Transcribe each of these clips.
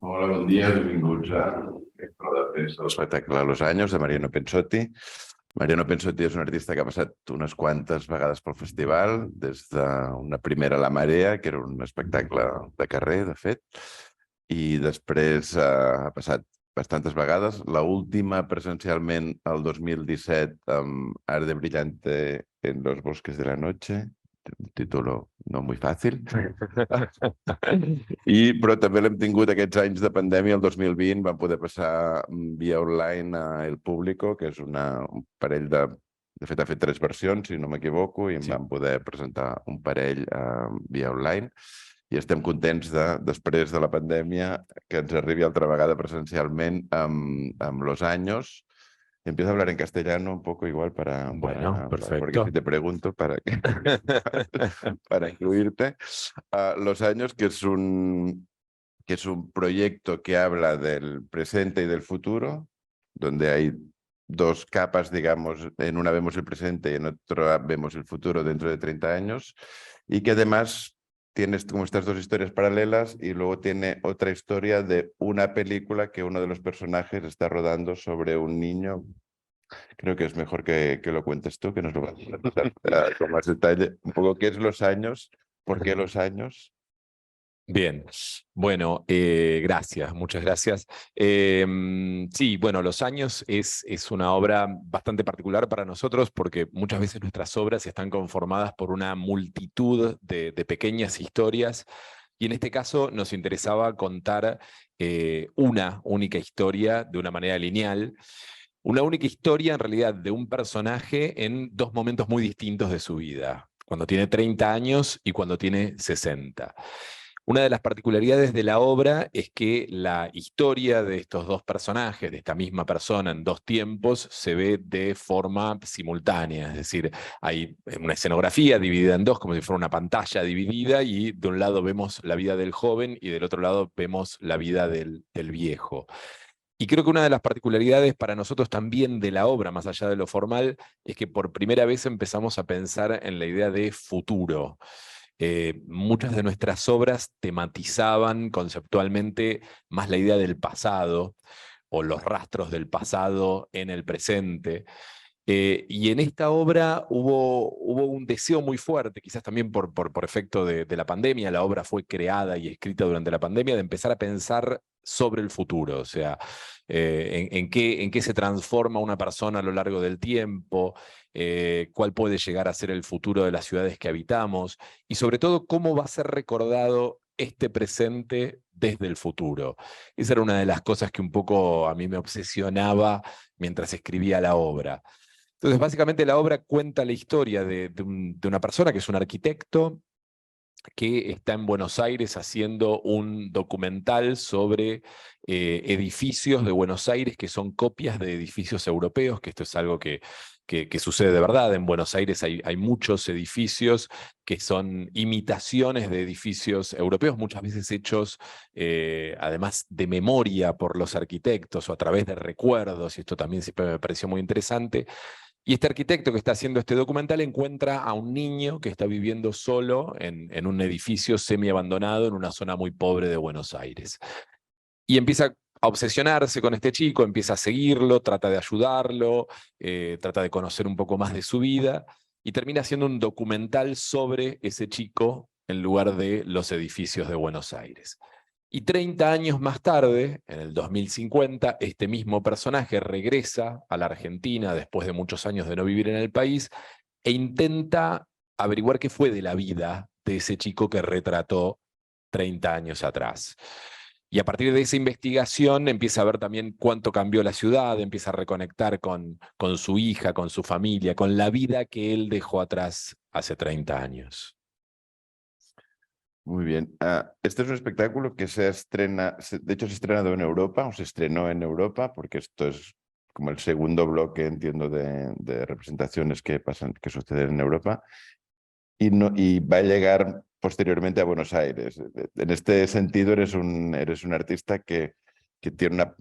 Hola, bon dia, benvinguts a Roda de Premsa del espectacle Los Años de Mariano Pensotti. Mariano Pensotti és un artista que ha passat unes quantes vegades pel festival, des d'una primera La Marea, que era un espectacle de carrer, de fet, i després ha passat bastantes vegades. La última presencialment el 2017 amb Arde Brillante en los bosques de la noche, un título no muy fàcil. Però també l'hem tingut aquests anys de pandèmia, el 2020, vam poder passar via online a El Público, que és un parell de... De fet, ha fet 3 versions, si no m'equivoco, i en vam poder presentar un parell via online. I estem contents després de la pandèmia, que ens arribi altra vegada presencialment amb Los Años. Empiezo a hablar en castellano un poco igual Bueno, porque si perfecto. te pregunto para incluirte. Los Años, que es un proyecto que habla del presente y del futuro, donde hay 2 capas, digamos, en una vemos el presente y en otra vemos el futuro dentro de 30 años, y que además tienes como estas 2 historias paralelas y luego tiene otra historia de una película que uno de los personajes está rodando sobre un niño. Creo que es mejor que lo cuentes tú, que nos lo vas a contar con más detalle. Un poco qué es Los Años, por qué Los Años. Bien, bueno, gracias, muchas gracias. Sí, bueno, Los Años es una obra bastante particular para nosotros porque muchas veces nuestras obras están conformadas por una multitud de pequeñas historias y en este caso nos interesaba contar una única historia de una manera lineal. Una única historia en realidad de un personaje en 2 momentos muy distintos de su vida, cuando tiene 30 años y cuando tiene 60. Una de las particularidades de la obra es que la historia de estos 2 personajes, de esta misma persona en 2 tiempos, se ve de forma simultánea. Es decir, hay una escenografía dividida en 2, como si fuera una pantalla dividida, y de un lado vemos la vida del joven y del otro lado vemos la vida del viejo. Y creo que una de las particularidades para nosotros también de la obra, más allá de lo formal, es que por primera vez empezamos a pensar en la idea de futuro. Muchas de nuestras obras tematizaban conceptualmente más la idea del pasado o los rastros del pasado en el presente. Y en esta obra hubo un deseo muy fuerte, quizás también por efecto de la pandemia. La obra fue creada y escrita durante la pandemia, de empezar a pensar sobre el futuro, o sea, en qué se transforma una persona a lo largo del tiempo, cuál puede llegar a ser el futuro de las ciudades que habitamos, y sobre todo cómo va a ser recordado este presente desde el futuro. Esa era una de las cosas que un poco a mí me obsesionaba mientras escribía la obra. Entonces, básicamente la obra cuenta la historia de una persona que es un arquitecto que está en Buenos Aires haciendo un documental sobre edificios de Buenos Aires que son copias de edificios europeos, que esto es algo que sucede de verdad. En Buenos Aires hay muchos edificios que son imitaciones de edificios europeos, muchas veces hechos además de memoria por los arquitectos o a través de recuerdos, y esto también siempre me pareció muy interesante. Y este arquitecto que está haciendo este documental encuentra a un niño que está viviendo solo en un edificio semi-abandonado en una zona muy pobre de Buenos Aires. Y empieza a obsesionarse con este chico, empieza a seguirlo, trata de ayudarlo, trata de conocer un poco más de su vida y termina haciendo un documental sobre ese chico en lugar de los edificios de Buenos Aires. Y 30 años más tarde, en el 2050, este mismo personaje regresa a la Argentina después de muchos años de no vivir en el país e intenta averiguar qué fue de la vida de ese chico que retrató 30 años atrás. Y a partir de esa investigación empieza a ver también cuánto cambió la ciudad, empieza a reconectar con su hija, con su familia, con la vida que él dejó atrás hace 30 años. Muy bien. Este es un espectáculo que se estrena, de hecho se ha estrenado en Europa, o se estrenó en Europa, porque esto es como el segundo bloque, entiendo, de representaciones que pasan, que suceden en Europa, y va a llegar posteriormente a Buenos Aires. En este sentido, eres un artista que tiene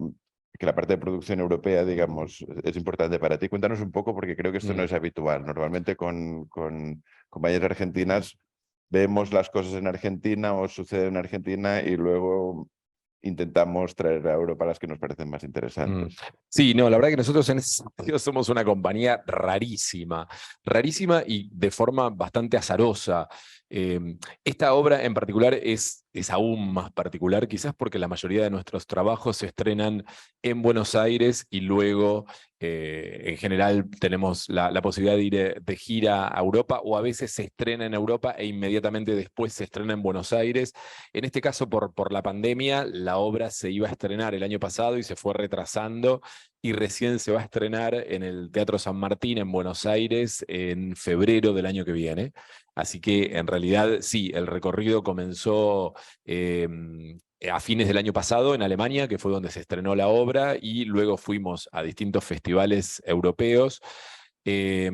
que la parte de producción europea, digamos, es importante para ti. Cuéntanos un poco, porque creo que esto no Mm. es habitual. Normalmente con compañeras argentinas vemos las cosas en Argentina o sucede en Argentina y luego intentamos traer a Europa las que nos parecen más Mm. interesantes. Sí, no, la verdad que nosotros en ese sentido somos una compañía rarísima, rarísima y de forma bastante azarosa. Esta obra en particular es aún más particular, quizás porque la mayoría de nuestros trabajos se estrenan en Buenos Aires y luego, en general, tenemos la posibilidad de ir de gira a Europa, o a veces se estrena en Europa e inmediatamente después se estrena en Buenos Aires. En este caso, por la pandemia, la obra se iba a estrenar el año pasado y se fue retrasando, y recién se va a estrenar en el Teatro San Martín en Buenos Aires en febrero del año que viene. Así que en realidad sí, el recorrido comenzó eh, a fines del año pasado en Alemania, que fue donde se estrenó la obra, y luego fuimos a distintos festivales europeos. Eh,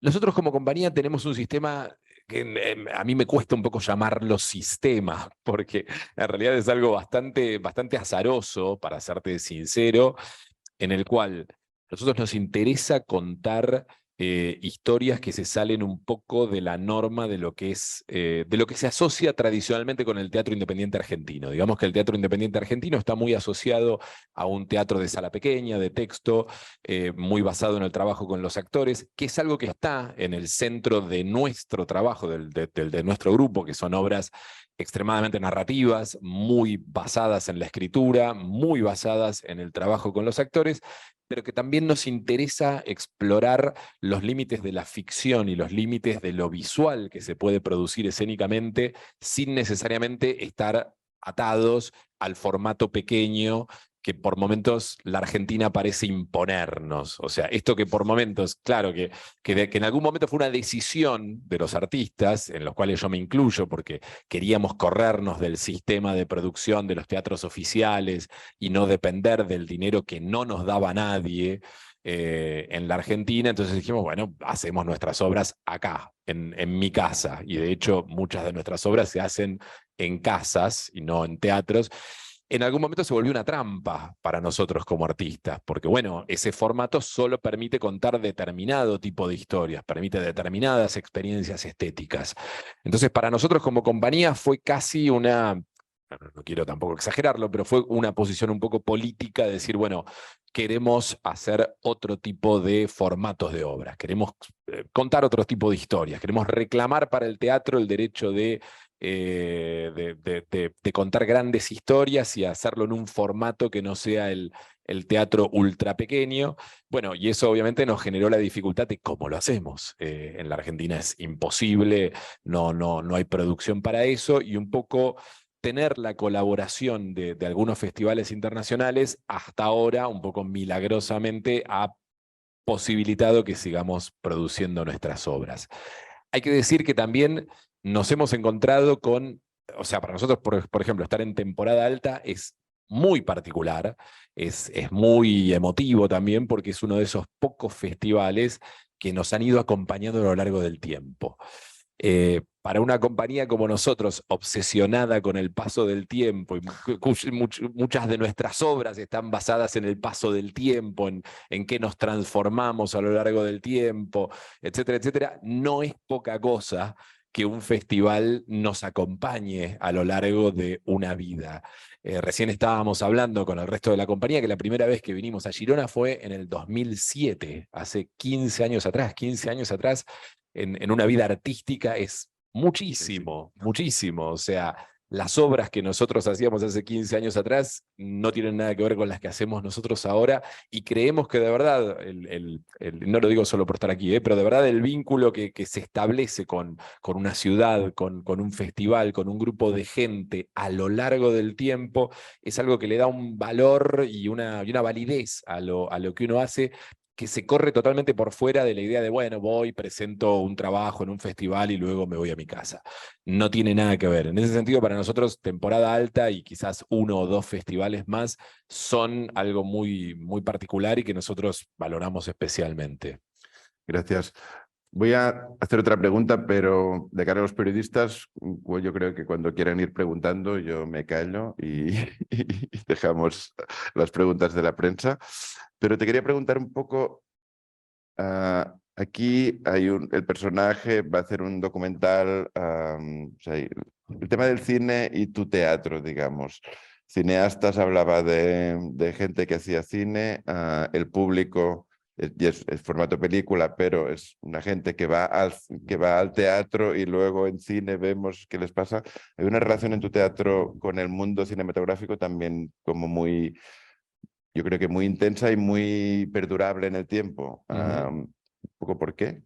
Nosotros como compañía tenemos un sistema que a mí me cuesta un poco llamarlo sistema, porque en realidad es algo bastante azaroso, para serte sincero, en el cual a nosotros nos interesa contar historias que se salen un poco de la norma de lo que es, de lo que se asocia tradicionalmente con el teatro independiente argentino. Digamos que el teatro independiente argentino está muy asociado a un teatro de sala pequeña, de texto, muy basado en el trabajo con los actores, que es algo que está en el centro de nuestro trabajo, de nuestro grupo, que son obras extremadamente narrativas, muy basadas en la escritura, muy basadas en el trabajo con los actores, pero que también nos interesa explorar los límites de la ficción y los límites de lo visual que se puede producir escénicamente sin necesariamente estar atados al formato pequeño que por momentos la Argentina parece imponernos. O sea, esto que por momentos, claro, que en algún momento fue una decisión de los artistas, en los cuales yo me incluyo, porque queríamos corrernos del sistema de producción de los teatros oficiales y no depender del dinero que no nos daba nadie en la Argentina. Entonces dijimos, bueno, hacemos nuestras obras acá, en mi casa. Y de hecho, muchas de nuestras obras se hacen en casas y no en teatros. En algún momento se volvió una trampa para nosotros como artistas, porque bueno, ese formato solo permite contar determinado tipo de historias, permite determinadas experiencias estéticas. Entonces, para nosotros como compañía fue casi una, no quiero tampoco exagerarlo, pero fue una posición un poco política de decir, bueno, queremos hacer otro tipo de formatos de obras, queremos contar otro tipo de historias, queremos reclamar para el teatro el derecho de contar grandes historias y hacerlo en un formato que no sea el teatro ultra pequeño. Bueno, y eso obviamente nos generó la dificultad de cómo lo hacemos. En la Argentina es imposible, no hay producción para eso, y un poco tener la colaboración de algunos festivales internacionales hasta ahora, un poco milagrosamente, ha posibilitado que sigamos produciendo nuestras obras. Hay que decir que también nos hemos encontrado con, o sea, para nosotros, por ejemplo, estar en temporada alta es muy particular, es muy emotivo también, porque es uno de esos pocos festivales que nos han ido acompañando a lo largo del tiempo. Para una compañía como nosotros, obsesionada con el paso del tiempo, y muchas de nuestras obras están basadas en el paso del tiempo, en qué nos transformamos a lo largo del tiempo, etcétera, etcétera, no es poca cosa que un festival nos acompañe a lo largo de una vida. Recién estábamos hablando con el resto de la compañía que la primera vez que vinimos a Girona fue en el 2007, hace 15 años atrás. 15 años atrás en una vida artística es muchísimo, muchísimo. O sea, las obras que nosotros hacíamos hace 15 años atrás no tienen nada que ver con las que hacemos nosotros ahora, y creemos que de verdad, no lo digo solo por estar aquí, pero de verdad el vínculo que se establece con una ciudad, con un festival, con un grupo de gente a lo largo del tiempo, es algo que le da un valor y una validez a lo que uno hace, que se corre totalmente por fuera de la idea de, bueno, voy, presento un trabajo en un festival y luego me voy a mi casa. No tiene nada que ver. En ese sentido, para nosotros, temporada alta y quizás uno o dos festivales más son algo muy particular y que nosotros valoramos especialmente. Gracias. Voy a hacer otra pregunta, pero de cara a los periodistas, pues yo creo que cuando quieran ir preguntando, yo me callo y dejamos las preguntas de la prensa. Pero te quería preguntar un poco, aquí hay el personaje va a hacer un documental, o sea, el tema del cine y tu teatro, digamos. cineastas, hablaba de gente que hacía cine, el público, y es formato película, pero es una gente que va al teatro y luego en cine vemos qué les pasa. Hay una relación en tu teatro con el mundo cinematográfico también como muy, yo creo que muy intensa y muy perdurable en el tiempo. Ujú. Un poco por qué.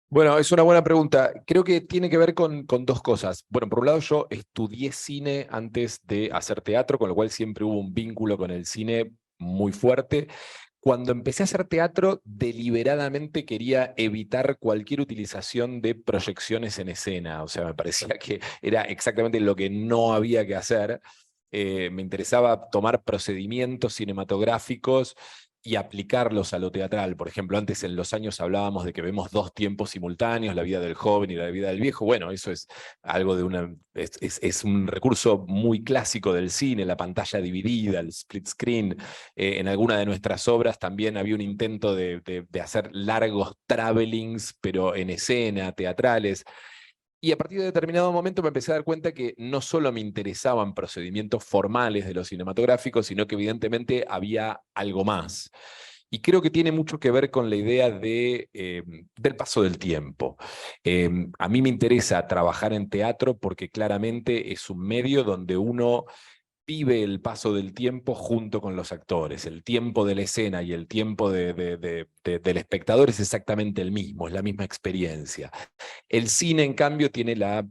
Bueno, es una buena pregunta. Creo que tiene que ver con dos cosas. Bueno, por un lado, yo estudié cine antes de hacer teatro, con lo cual siempre hubo un vínculo con el cine muy fuerte. Cuando empecé a hacer teatro, deliberadamente quería evitar cualquier utilización de proyecciones en escena. O sea, me parecía que era exactamente lo que no había que hacer. Me interesaba tomar procedimientos cinematográficos y aplicarlos a lo teatral. Por ejemplo, antes en los años hablábamos de que vemos dos tiempos simultáneos, la vida del joven y la vida del viejo. Bueno, eso es algo de es un recurso muy clásico del cine, la pantalla dividida, el split screen. En alguna de nuestras obras también había un intento de hacer largos travelings, pero en escena, teatrales. Y a partir de determinado momento me empecé a dar cuenta que no solo me interesaban procedimientos formales de los cinematográficos, sino que evidentemente había algo más. Y creo que tiene mucho que ver con la idea del paso del tiempo. A mí me interesa trabajar en teatro porque claramente es un medio donde uno vive el paso del tiempo junto con los actores. El tiempo de la escena y el tiempo del espectador es exactamente el mismo, es la misma experiencia. El cine, en cambio, tiene la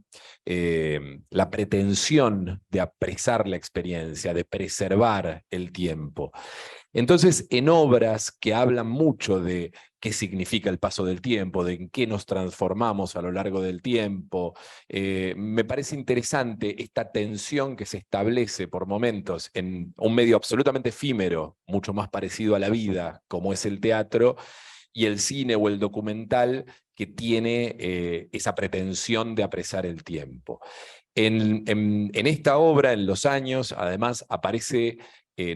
pretensión de apresar la experiencia, de preservar el tiempo. Entonces, en obras que hablan mucho de qué significa el paso del tiempo, de en qué nos transformamos a lo largo del tiempo, me parece interesante esta tensión que se establece por momentos en un medio absolutamente efímero, mucho más parecido a la vida, como es el teatro, y el cine o el documental que tiene esa pretensión de apresar el tiempo. En esta obra, en los años, además aparece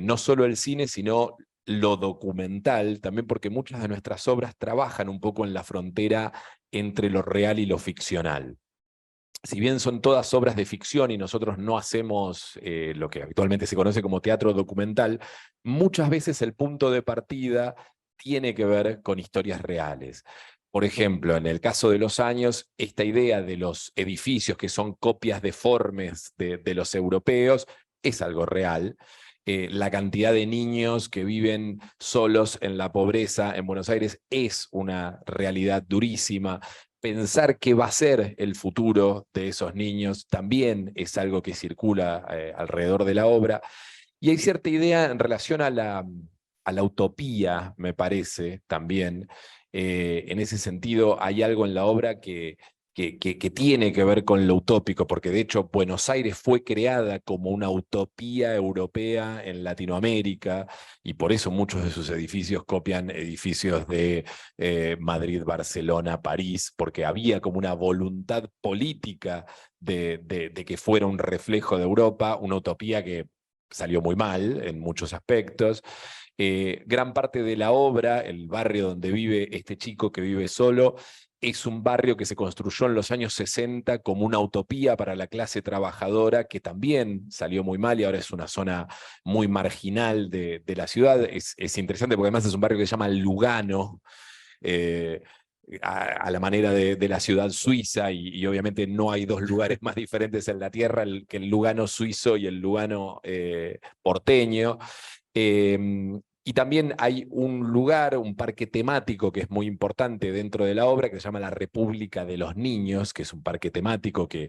no solo el cine, sino lo documental, también porque muchas de nuestras obras trabajan un poco en la frontera entre lo real y lo ficcional. Si bien son todas obras de ficción y nosotros no hacemos lo que habitualmente se conoce como teatro documental, muchas veces el punto de partida tiene que ver con historias reales. Por ejemplo, en el caso de los años, esta idea de los edificios que son copias deformes de los europeos es algo real. La cantidad de niños que viven solos en la pobreza en Buenos Aires es una realidad durísima. Pensar qué va a ser el futuro de esos niños también es algo que circula alrededor de la obra. Y hay cierta idea en relación a la utopía, me parece, también. En ese sentido, hay algo en la obra que tiene que ver con lo utópico, porque de hecho Buenos Aires fue creada como una utopía europea en Latinoamérica, y por eso muchos de sus edificios copian edificios de Madrid, Barcelona, París, porque había como una voluntad política de que fuera un reflejo de Europa, una utopía que salió muy mal en muchos aspectos. Gran parte de la obra, el barrio donde vive este chico que vive solo, es un barrio que se construyó en los años 60 como una utopía para la clase trabajadora, que también salió muy mal y ahora es una zona muy marginal de la ciudad. Es interesante porque además es un barrio que se llama Lugano, eh, a la manera de la ciudad suiza, y obviamente no hay dos lugares más diferentes en la Tierra que el Lugano suizo y el Lugano porteño. Y también hay un lugar, un parque temático que es muy importante dentro de la obra, que se llama la República de los Niños, que es un parque temático que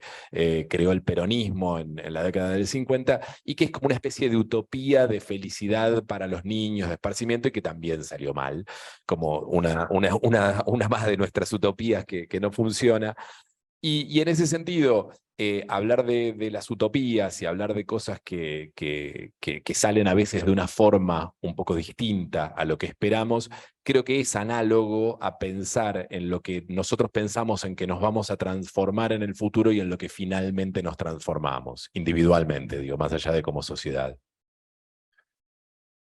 creó el peronismo en la década del 50 y que es como una especie de utopía de felicidad para los niños, de esparcimiento, y que también salió mal, como una más de nuestras utopías que no funciona. Y en ese sentido, hablar de las utopías y hablar de cosas que salen a veces de una forma un poco distinta a lo que esperamos, creo que es análogo a pensar en lo que nosotros pensamos en que nos vamos a transformar en el futuro y en lo que finalmente nos transformamos, individualmente, digo, más allá de como sociedad.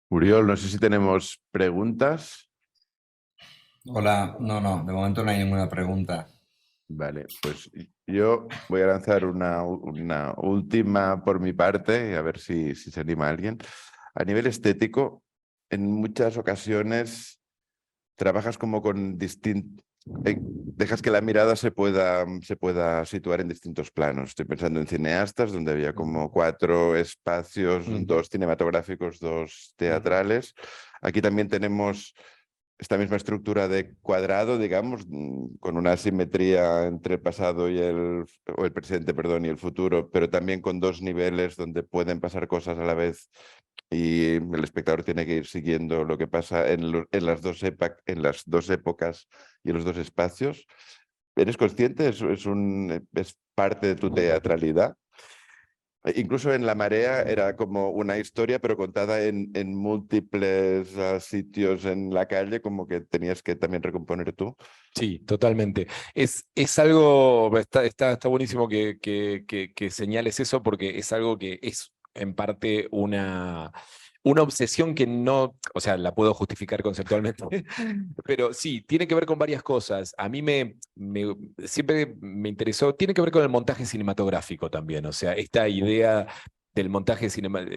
Uriol, no sé si tenemos preguntas. Hola, no, de momento no hay ninguna pregunta. Vale, pues yo voy a lanzar una última por mi parte, y a ver si se anima alguien. A nivel estético, en muchas ocasiones trabajas como con distintos... Dejas que la mirada se pueda situar en distintos planos. Estoy pensando en cineastas, donde había como 4 espacios, Ujú, 2 cinematográficos, 2 ujú. teatrales. Aquí también tenemos esta misma estructura de cuadrado, digamos, con una simetría entre el pasado o el presente, perdón, y el futuro, pero también con 2 niveles donde pueden pasar cosas a la vez y el espectador tiene que ir siguiendo lo que pasa en en las dos épocas y en los 2 espacios. ¿Eres consciente? Es parte de tu teatralidad? Incluso en La Marea era como una historia, pero contada en múltiples sitios en la calle, como que tenías que también recomponer tú. Sí, totalmente. Es algo, está buenísimo que señales eso porque es algo que es en parte una obsesión que no, o sea, la puedo justificar conceptualmente, pero sí, tiene que ver con varias cosas. A mí siempre me interesó, tiene que ver con el montaje cinematográfico también, o sea, esta idea del montaje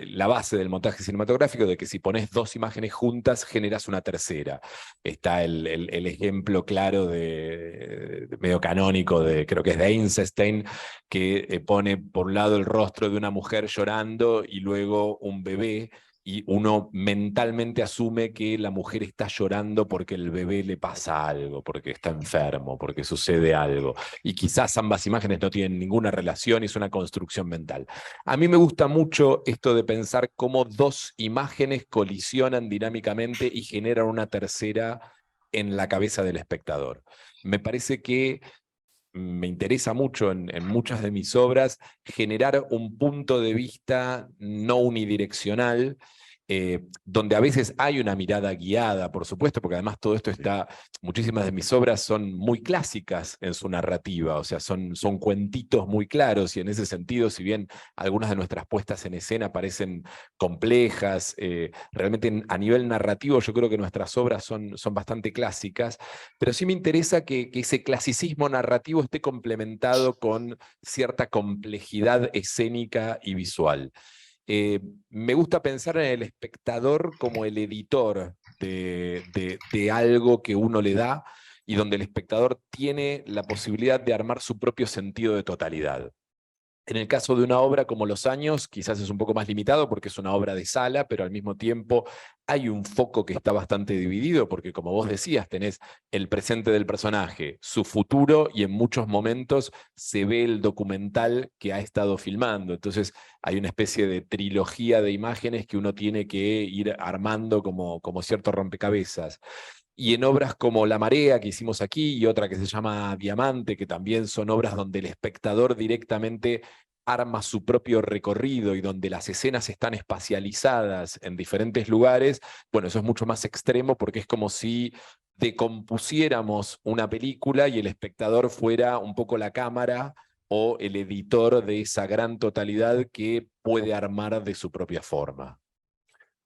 la base del montaje cinematográfico de que si pones 2 imágenes juntas generas una tercera. Está el ejemplo claro de medio canónico de, creo que es de Einstein, que pone por un lado el rostro de una mujer llorando y luego un bebé, y uno mentalmente asume que la mujer está llorando porque el bebé le pasa algo, porque está enfermo, porque sucede algo. Y quizás ambas imágenes no tienen ninguna relación y es una construcción mental. A mí me gusta mucho esto de pensar cómo 2 imágenes colisionan dinámicamente y generan una tercera en la cabeza del espectador. Me parece que me interesa mucho en muchas de mis obras generar un punto de vista no unidireccional, donde a veces hay una mirada guiada, por supuesto, porque además todo esto está, muchísimas de mis obras son muy clásicas en su narrativa, o sea, son cuentitos muy claros y en ese sentido, si bien algunas de nuestras puestas en escena parecen complejas, realmente a nivel narrativo yo creo que nuestras obras son bastante clásicas, pero sí me interesa que ese clasicismo narrativo esté complementado con cierta complejidad escénica y visual. Me gusta pensar en el espectador como el editor de algo que uno le da y donde el espectador tiene la posibilidad de armar su propio sentido de totalidad. En el caso de una obra como Los Años, quizás es un poco más limitado porque es una obra de sala, pero al mismo tiempo hay un foco que está bastante dividido, porque como vos decías, tenés el presente del personaje, su futuro y en muchos momentos se ve el documental que ha estado filmando. Entonces hay una especie de trilogía de imágenes que uno tiene que ir armando como cierto rompecabezas. Y en obras como La Marea, que hicimos aquí, y otra que se llama Diamante, que también son obras donde el espectador directamente arma su propio recorrido y donde las escenas están espacializadas en diferentes lugares, bueno, eso es mucho más extremo porque es como si decompusiéramos una película y el espectador fuera un poco la cámara o el editor de esa gran totalidad que puede armar de su propia forma.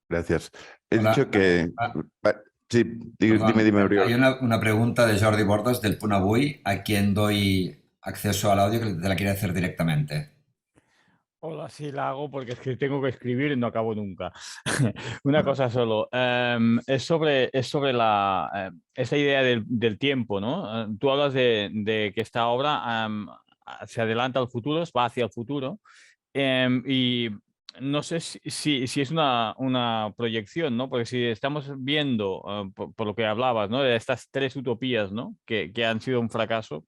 Gracias. He dicho Hola, que... Sí, dime, perdón. dime, Hay Oriol. una pregunta de Jordi Bordas del Punt Avui, a quien doy acceso al audio que te la quiere hacer directamente. Hola, sí la hago porque es que tengo que escribir y no acabo nunca. Una cosa solo. Es sobre esa idea del tiempo, ¿no? Tú hablas de que esta obra se adelanta al futuro, va hacia el futuro. Y no sé si es una proyección, ¿no? Porque si estamos viendo, por lo que hablabas, ¿no? De estas 3 utopías, ¿no? Que han sido un fracaso,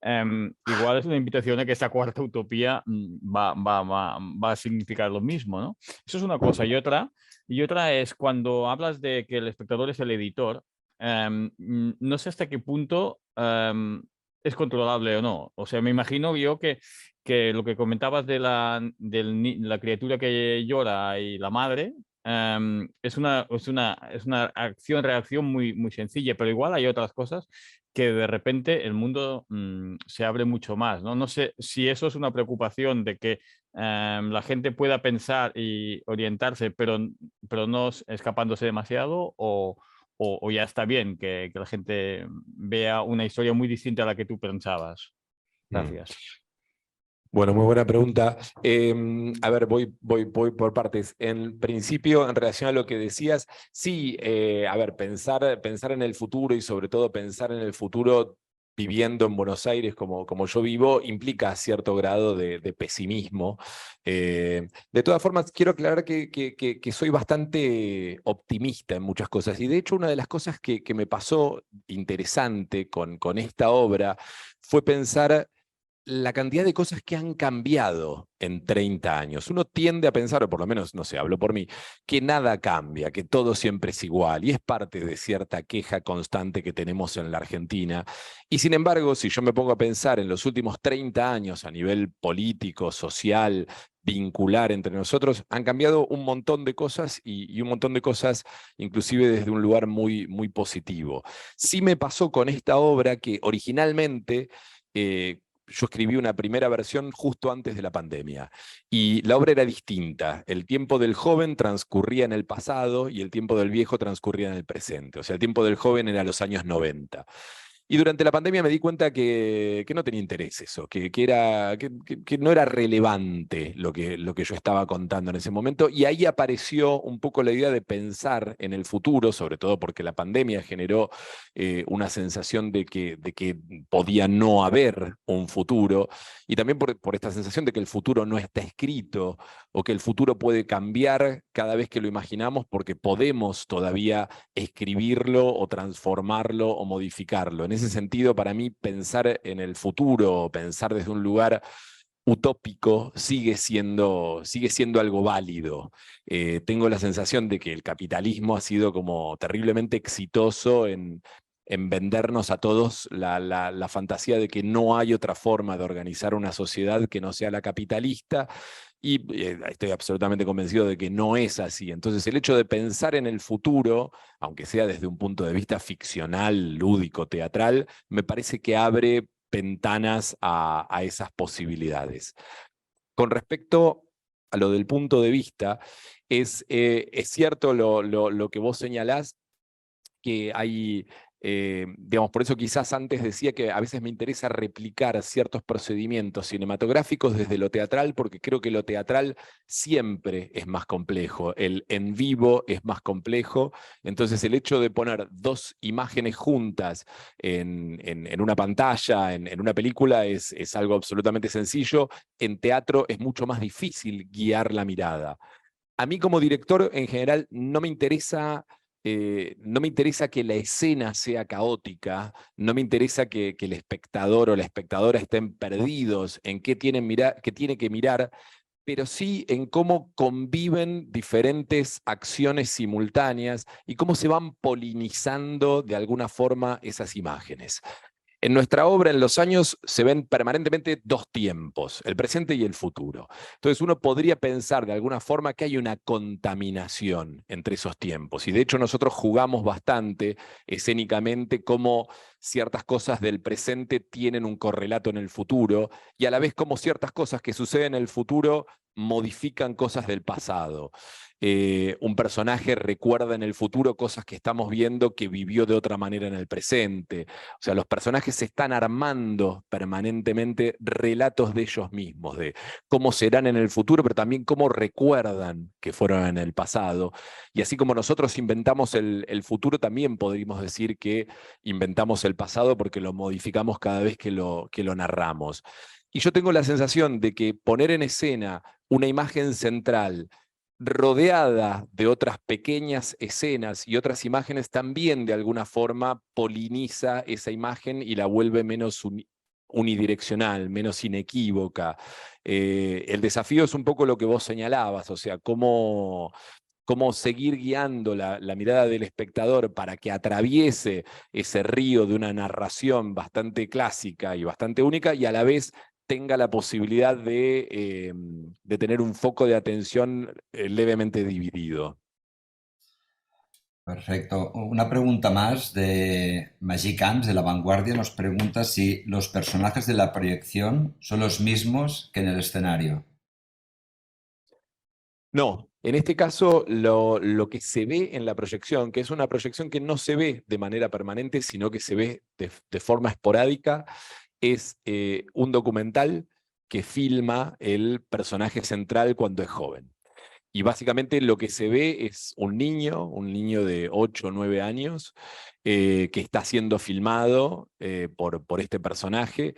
igual es una invitación a que esta cuarta utopía va a significar lo mismo, ¿no? Eso es una cosa. Y otra es cuando hablas de que el espectador es el editor, no sé hasta qué punto es controlable o no. O sea, me imagino yo que lo que comentabas de la criatura que llora y la madre, es una acción-reacción muy sencilla, pero igual hay otras cosas que de repente el mundo se abre mucho más, ¿no? No sé si eso es una preocupación de que la gente pueda pensar y orientarse, pero no escapándose demasiado, o ya está bien que la gente vea una historia muy distinta a la que tú pensabas. Gracias. Bueno, muy buena pregunta. A ver, voy por partes. En principio, en relación a lo que decías, sí, a ver, pensar en el futuro y sobre todo pensar en el futuro viviendo en Buenos Aires como yo vivo, implica cierto grado de pesimismo. De todas formas, quiero aclarar que soy bastante optimista en muchas cosas. Y de hecho, una de las cosas que me pasó interesante con esta obra fue pensar la cantidad de cosas que han cambiado en 30 años. Uno tiende a pensar, o por lo menos, no sé, hablo por mí, que nada cambia, que todo siempre es igual, y es parte de cierta queja constante que tenemos en la Argentina. Y sin embargo, si yo me pongo a pensar en los últimos 30 años a nivel político, social, vincular entre nosotros, han cambiado un montón de cosas y un montón de cosas inclusive desde un lugar muy positivo. Sí me pasó con esta obra que originalmente yo escribí una primera versión justo antes de la pandemia y la obra era distinta. El tiempo del joven transcurría en el pasado y el tiempo del viejo transcurría en el presente. O sea, el tiempo del joven era los años 90. Y durante la pandemia me di cuenta que no tenía interés eso, que no era relevante lo que yo estaba contando en ese momento. Y ahí apareció un poco la idea de pensar en el futuro, sobre todo porque la pandemia generó una sensación de que podía no haber un futuro. Y también por esta sensación de que el futuro no está escrito o que el futuro puede cambiar cada vez que lo imaginamos porque podemos todavía escribirlo o transformarlo o modificarlo. En ese sentido, para mí, pensar en el futuro, pensar desde un lugar utópico sigue siendo algo válido. Tengo la sensación de que el capitalismo ha sido como terriblemente exitoso en vendernos a todos la fantasía de que no hay otra forma de organizar una sociedad que no sea la capitalista, y estoy absolutamente convencido de que no es así. Entonces, el hecho de pensar en el futuro, aunque sea desde un punto de vista ficcional, lúdico, teatral, me parece que abre ventanas a esas posibilidades. Con respecto a lo del punto de vista, es cierto lo que vos señalás, que hay, digamos, por eso quizás antes decía que a veces me interesa replicar ciertos procedimientos cinematográficos desde lo teatral, porque creo que lo teatral siempre es más complejo, el en vivo es más complejo, entonces el hecho de poner dos imágenes juntas en una pantalla, en una película, es algo absolutamente sencillo. En teatro es mucho más difícil guiar la mirada. A mí como director, en general, no me interesa que la escena sea caótica, no me interesa que el espectador o la espectadora estén perdidos en qué qué tiene que mirar, pero sí en cómo conviven diferentes acciones simultáneas y cómo se van polinizando de alguna forma esas imágenes. En nuestra obra, en los años, se ven permanentemente dos tiempos, el presente y el futuro. Entonces uno podría pensar de alguna forma que hay una contaminación entre esos tiempos. Y de hecho nosotros jugamos bastante escénicamente cómo ciertas cosas del presente tienen un correlato en el futuro y a la vez cómo ciertas cosas que suceden en el futuro modifican cosas del pasado. Un personaje recuerda en el futuro cosas que estamos viendo que vivió de otra manera en el presente. O sea, los personajes se están armando permanentemente relatos de ellos mismos, de cómo serán en el futuro, pero también cómo recuerdan que fueron en el pasado. Y así como nosotros inventamos el futuro, también podríamos decir que inventamos el pasado porque lo modificamos cada vez que lo narramos. Y yo tengo la sensación de que poner en escena una imagen central rodeada de otras pequeñas escenas y otras imágenes, también de alguna forma poliniza esa imagen y la vuelve menos unidireccional, menos inequívoca. El desafío es un poco lo que vos señalabas, o sea, cómo seguir guiando la mirada del espectador para que atraviese ese río de una narración bastante clásica y bastante única, y a la vez tenga la posibilidad de tener un foco de atención levemente dividido. Perfecto. Una pregunta más de Magí Camps, de La Vanguardia, nos pregunta si los personajes de la proyección son los mismos que en el escenario. No, en este caso lo que se ve en la proyección, que es una proyección que no se ve de manera permanente, sino que se ve de forma esporádica, es un documental que filma el personaje central cuando es joven. Y básicamente lo que se ve es un niño de 8 o 9 años, que está siendo filmado por este personaje,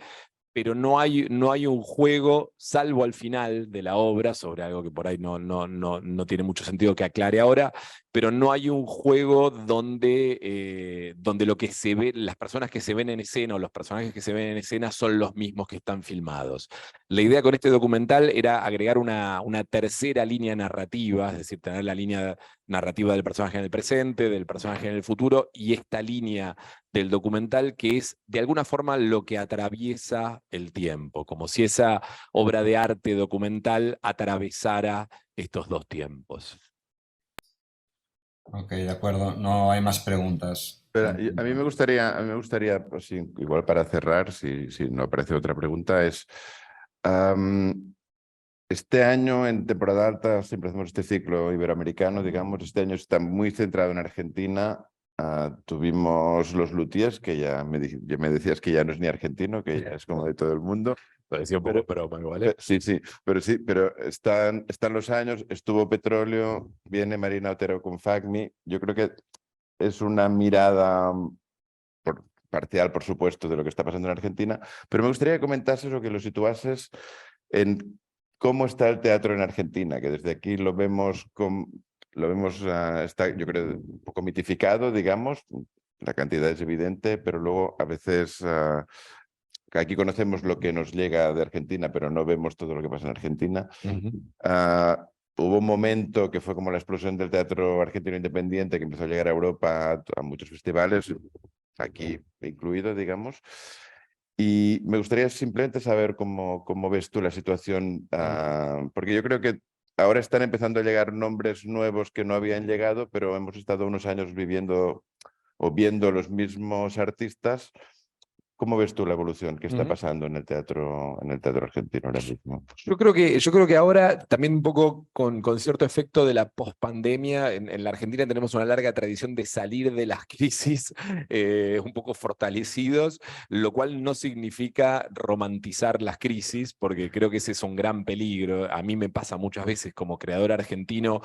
pero no hay un juego, salvo al final de la obra, sobre algo que por ahí no tiene mucho sentido que aclare ahora, pero no hay un juego donde lo que se ve, las personas que se ven en escena o los personajes que se ven en escena son los mismos que están filmados. La idea con este documental era agregar una tercera línea narrativa, es decir, tener la línea narrativa del personaje en el presente, del personaje en el futuro, y esta línea del documental que es de alguna forma lo que atraviesa el tiempo, como si esa obra de arte documental atravesara estos dos tiempos. Ok, de acuerdo. No hay más preguntas. Pero a mí me gustaría, pues, sí, igual para cerrar, si no aparece otra pregunta, es este año en temporada alta siempre hacemos este ciclo iberoamericano, digamos, este año está muy centrado en Argentina. Tuvimos los Luthiers, que ya me decías que ya no es ni argentino, que ya es como de todo el mundo. Lo decía un poco, pero ¿vale? Sí, pero están los años, estuvo Petróleo, viene Marina Otero con FACMI. Yo creo que es una mirada parcial, por supuesto, de lo que está pasando en Argentina, pero me gustaría que comentases o que lo situases en cómo está el teatro en Argentina, que desde aquí lo vemos, está, yo creo, un poco mitificado, digamos. La cantidad es evidente, pero luego a veces aquí conocemos lo que nos llega de Argentina, pero no vemos todo lo que pasa en Argentina. Hubo un momento que fue como la explosión del teatro argentino independiente, que empezó a llegar a Europa, a muchos festivales, aquí incluido, digamos. Y me gustaría simplemente saber cómo ves tú la situación, porque yo creo que ahora están empezando a llegar nombres nuevos que no habían llegado, pero hemos estado unos años viviendo o viendo los mismos artistas. ¿Cómo ves tú la evolución que está pasando en el teatro argentino ahora mismo? Yo creo que ahora, también un poco con cierto efecto de la pospandemia, en la Argentina tenemos una larga tradición de salir de las crisis un poco fortalecidos, lo cual no significa romantizar las crisis, porque creo que ese es un gran peligro. A mí me pasa muchas veces como creador argentino,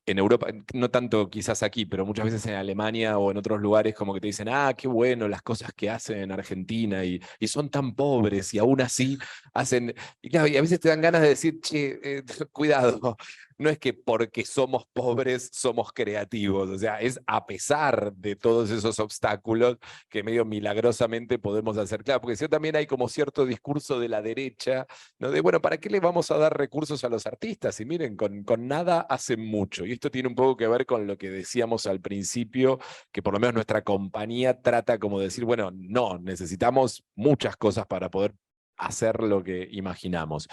en Europa, no tanto quizás aquí, pero muchas veces en Alemania o en otros lugares como que te dicen, qué bueno las cosas que hacen en Argentina y son tan pobres y aún así hacen... Y claro, y a veces te dan ganas de decir, che, cuidado, no es que porque somos pobres somos creativos, o sea, es a pesar de todos esos obstáculos que medio milagrosamente podemos hacer. Claro, porque si también hay como cierto discurso de la derecha, ¿no? De, bueno, ¿para qué le vamos a dar recursos a los artistas? Y miren, con nada hacen mucho. Y esto tiene un poco que ver con lo que decíamos al principio, que por lo menos nuestra compañía trata como de decir, bueno, no, necesitamos muchas cosas para poder hacer lo que imaginamos.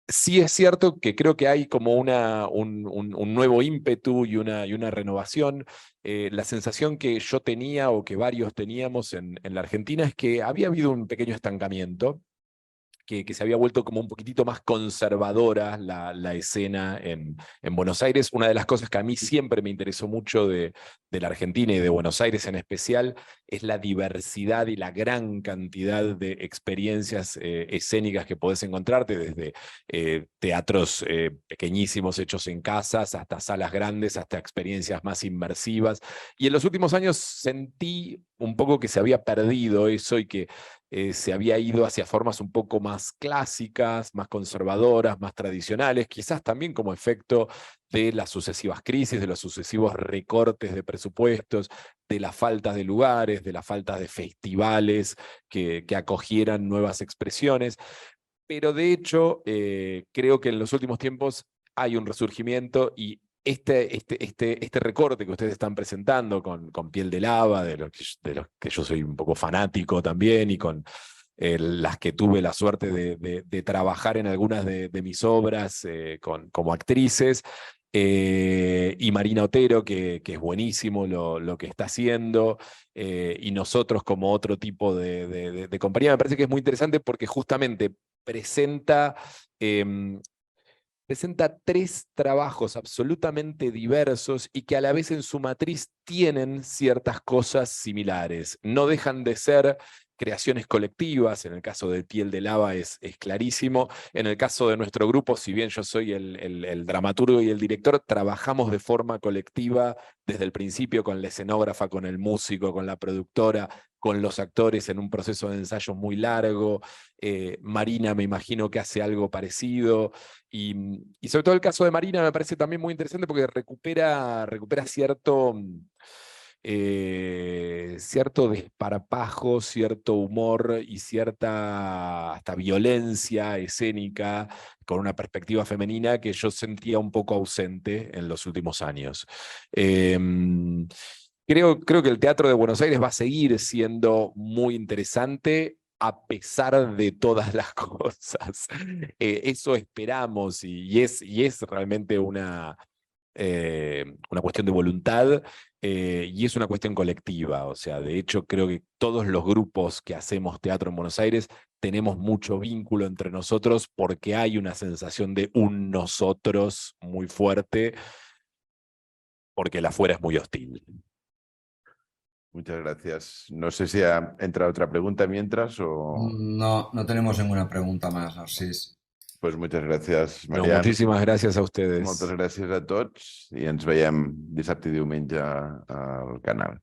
Sí es cierto que creo que hay como un nuevo ímpetu y una renovación. La sensación que yo tenía o que varios teníamos en la Argentina es que había habido un pequeño estancamiento, que se había vuelto como un poquitito más conservadora la escena en Buenos Aires. Una de las cosas que a mí siempre me interesó mucho de la Argentina y de Buenos Aires en especial es la diversidad y la gran cantidad de experiencias escénicas que podés encontrarte, desde teatros pequeñísimos hechos en casas, hasta salas grandes, hasta experiencias más inmersivas. Y en los últimos años sentí un poco que se había perdido eso y que se había ido hacia formas un poco más clásicas, más conservadoras, más tradicionales, quizás también como efecto de las sucesivas crisis, de los sucesivos recortes de presupuestos, de las faltas de lugares, de las faltas de festivales que acogieran nuevas expresiones. Pero de hecho, creo que en los últimos tiempos hay un resurgimiento y este recorte que ustedes están presentando con Piel de Lava, de los que yo soy un poco fanático también, y con las que tuve la suerte de trabajar en algunas de mis obras como actrices, y Marina Otero, que es buenísimo lo que está haciendo, y nosotros como otro tipo de compañía. Me parece que es muy interesante porque justamente presenta tres trabajos absolutamente diversos y que a la vez en su matriz tienen ciertas cosas similares. No dejan de ser creaciones colectivas. En el caso de Piel de Lava es clarísimo. En el caso de nuestro grupo, si bien yo soy el dramaturgo y el director, trabajamos de forma colectiva desde el principio con la escenógrafa, con el músico, con la productora, con los actores en un proceso de ensayo muy largo. Marina me imagino que hace algo parecido. Y sobre todo el caso de Marina me parece también muy interesante porque recupera cierto desparpajo, cierto humor y cierta hasta violencia escénica con una perspectiva femenina que yo sentía un poco ausente en los últimos años. Creo que el teatro de Buenos Aires va a seguir siendo muy interesante a pesar de todas las cosas. Eso esperamos y es realmente una cuestión de voluntad y es una cuestión colectiva. O sea, de hecho, creo que todos los grupos que hacemos teatro en Buenos Aires tenemos mucho vínculo entre nosotros porque hay una sensación de un nosotros muy fuerte, porque el afuera es muy hostil. Muchas gracias. No sé si ha entrado otra pregunta mientras o... No, no tenemos ninguna pregunta más, Narcís. Pues muchas gràcies, No, Marian. muchísimas gracias a ustedes. Moltes gràcies a tots i ens veiem dissabte i diumenge al canal.